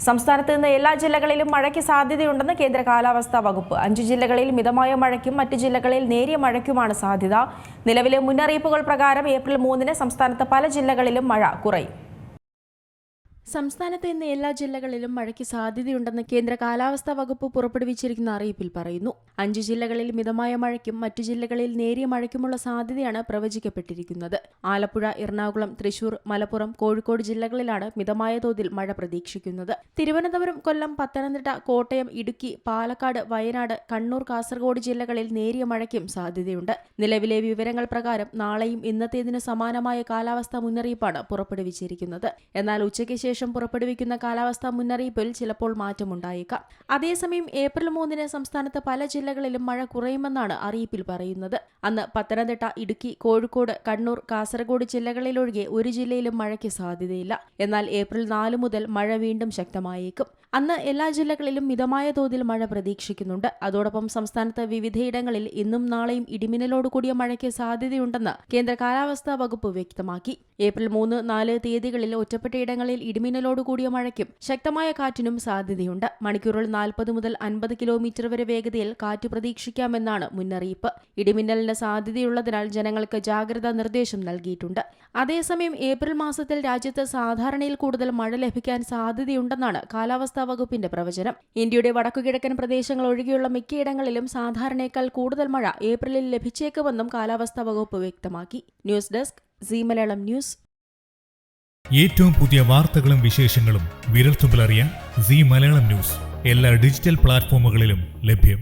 സംസ്ഥാനത്ത് ഇന്ന് എല്ലാ ജില്ലകളിലും മഴയ്ക്ക് സാധ്യതയുണ്ടെന്ന് കേന്ദ്ര കാലാവസ്ഥാ വകുപ്പ്. 5 ജില്ലകളിൽ മിതമായ മഴയ്ക്കും മറ്റ് ജില്ലകളിൽ നേരിയ മഴയ്ക്കുമാണ് സാധ്യത. നിലവിലെ മുന്നറിയിപ്പുകൾ പ്രകാരം ഏപ്രിൽ 3-ന് സംസ്ഥാനത്ത് പല ജില്ലകളിലും മഴ കുറയും. സംസ്ഥാനത്ത് ഇന്ന് എല്ലാ ജില്ലകളിലും മഴയ്ക്ക് സാധ്യതയുണ്ടെന്ന് കേന്ദ്ര കാലാവസ്ഥാ വകുപ്പ് പുറപ്പെടുവിച്ചിരിക്കുന്ന അറിയിപ്പിൽ പറയുന്നു. 5 ജില്ലകളിൽ മിതമായ മഴയ്ക്കും മറ്റു ജില്ലകളിൽ നേരിയ മഴയ്ക്കുമുള്ള സാധ്യതയാണ് പ്രവചിക്കപ്പെട്ടിരിക്കുന്നത്. ആലപ്പുഴ, എറണാകുളം, തൃശൂർ, മലപ്പുറം, കോഴിക്കോട് ജില്ലകളിലാണ് മിതമായ തോതിൽ മഴ പ്രതീക്ഷിക്കുന്നത്. തിരുവനന്തപുരം, കൊല്ലം, പത്തനംതിട്ട, കോട്ടയം, ഇടുക്കി, പാലക്കാട്, വയനാട്, കണ്ണൂർ, കാസർഗോഡ് ജില്ലകളിൽ നേരിയ മഴയ്ക്കും സാധ്യതയുണ്ട്. നിലവിലെ വിവരങ്ങൾ പ്രകാരം നാളെയും ഇന്നത്തേതിന് സമാനമായ കാലാവസ്ഥാ മുന്നറിയിപ്പാണ് പുറപ്പെടുവിച്ചിരിക്കുന്നത്. എന്നാൽ ഉച്ചയ്ക്ക് ശേഷം പുറപ്പെടുവിക്കുന്ന കാലാവസ്ഥാ മുന്നറിയിപ്പിൽ ചിലപ്പോൾ മാറ്റമുണ്ടായേക്കാം. അതേസമയം ഏപ്രിൽ 3-ന് സംസ്ഥാനത്ത് പല ജില്ലകളിലും മഴ കുറയുമെന്നാണ് അറിയിപ്പിൽ പറയുന്നത്. അന്ന് പത്തനംതിട്ട, ഇടുക്കി, കോഴിക്കോട്, കണ്ണൂർ, കാസർഗോഡ് ജില്ലകളിലൊഴികെ ഒരു ജില്ലയിലും മഴയ്ക്ക് സാധ്യതയില്ല. എന്നാൽ ഏപ്രിൽ 4 മുതൽ മഴ വീണ്ടും ശക്തമായേക്കും. അന്ന് എല്ലാ ജില്ലകളിലും മിതമായ തോതിൽ മഴ പ്രതീക്ഷിക്കുന്നുണ്ട്. അതോടൊപ്പം സംസ്ഥാനത്ത് വിവിധയിടങ്ങളിൽ ഇന്നും നാളെയും ഇടിമിന്നലോട് കൂടിയ മഴയ്ക്ക് സാധ്യതയുണ്ടെന്ന് കേന്ദ്ര കാലാവസ്ഥാ വകുപ്പ് വ്യക്തമാക്കി. ഏപ്രിൽ 3, 4 തീയതികളിൽ ഒറ്റപ്പെട്ടയിടങ്ങളിൽ ഇടിമിന്നലോട് കൂടിയ മഴയ്ക്കും ശക്തമായ കാറ്റിനും സാധ്യതയുണ്ട്. മണിക്കൂറിൽ 40 മുതൽ 50 കിലോമീറ്റർ വരെ വേഗതയിൽ കാറ്റ് പ്രതീക്ഷിക്കാമെന്നാണ് മുന്നറിയിപ്പ്. ഇടിമിന്നലിന് സാധ്യതയുള്ളതിനാൽ ജനങ്ങൾക്ക് ജാഗ്രതാ നിർദ്ദേശം നൽകിയിട്ടുണ്ട്. അതേസമയം ഏപ്രിൽ മാസത്തിൽ രാജ്യത്ത് സാധാരണയിൽ കൂടുതൽ മഴ ലഭിക്കാൻ സാധ്യതയുണ്ടെന്നാണ് കാലാവസ്ഥാ വകുപ്പിന്റെ പ്രവചനം. ഇന്ത്യയുടെ വടക്കുകിഴക്കൻ പ്രദേശങ്ങൾ ഒഴികെയുള്ള മിക്കയിടങ്ങളിലും സാധാരണയേക്കാൾ കൂടുതൽ മഴ ഏപ്രിലിൽ ലഭിച്ചേക്കുമെന്നും കാലാവസ്ഥാ വകുപ്പ് വ്യക്തമാക്കി. News desk Zee Malayalam news. ഏറ്റവും പുതിയ വാർത്തകളും വിശേഷങ്ങളും വിരൽത്തുമ്പിലറിയാൻ സീ മലയാളം ന്യൂസ് എല്ലാ ഡിജിറ്റൽ പ്ലാറ്റ്ഫോമുകളിലും ലഭ്യം.